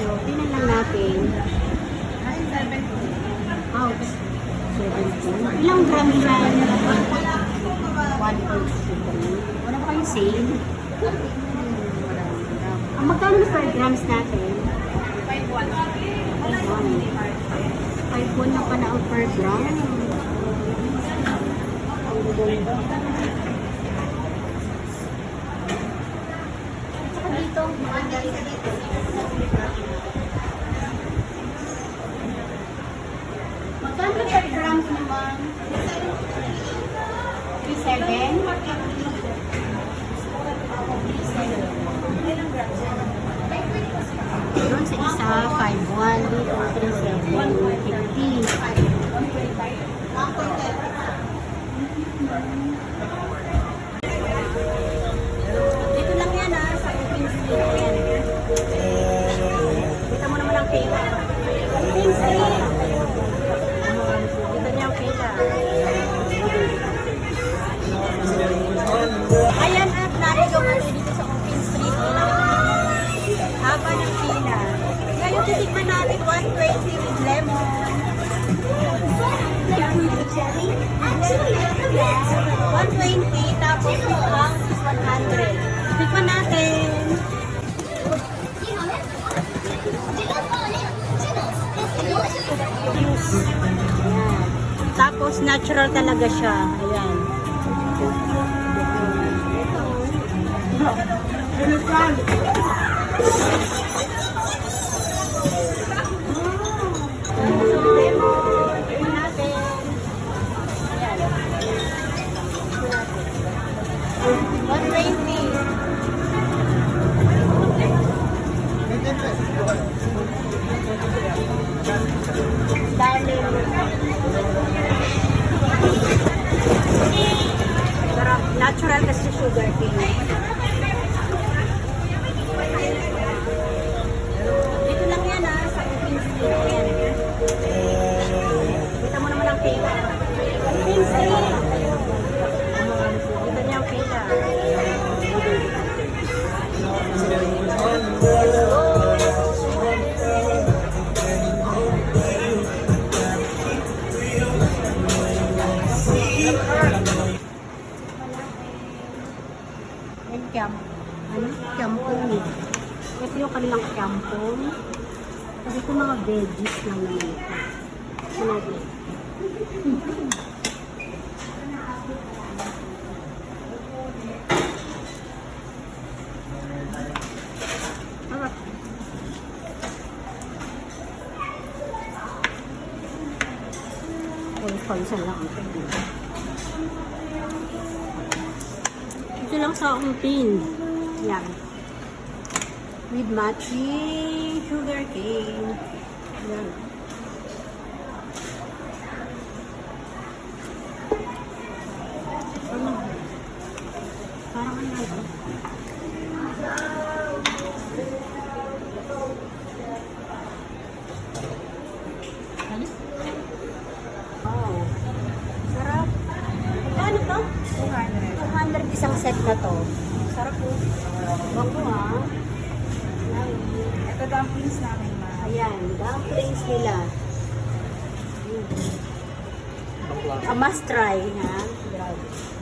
tayo. Tingnan lang natin. Oh, 17. Ilang grams yan? 1.2. Wala ba kayong sale? Ang magkano na per grams natin? 5.1. 5.1 na pala ang per gram. Dito, magkano per grams naman? 3.7? Doon sa isa, 5.1. Dito, 3.7. 50. Dito lang yan sa open street. Ayan. Kita mo naman ang pila. Open street. Dito niya ang pila. Ayan at narito kami dito sa open street. Haba ng pila. Ngayon titikman natin 120 with lemon. 120 tapos yung box is 100. Tikman natin. Ayan. Tapos natural talaga siya. Ayan. Natural kasi sugar cane. Dito lang yan sa open street. Ayan. Kita mo naman ang pila. Open street. Dito niya ang pila. Kampong. Ito yung kanilang kampong. Kasi ito mga veggies lang naman ito. Sinabi. Harap. Pagpagsan lang ang pwede. Ito lang sa akong pin. Yan. With matching sugar cane. Yan. Parang ano ito? Wow. Sarap. Magkano to? 200 isang set na to. Sarap po. Bako Ito dumplings namin, ma. Ayan, dumplings nila. A must try, ha? Grabe.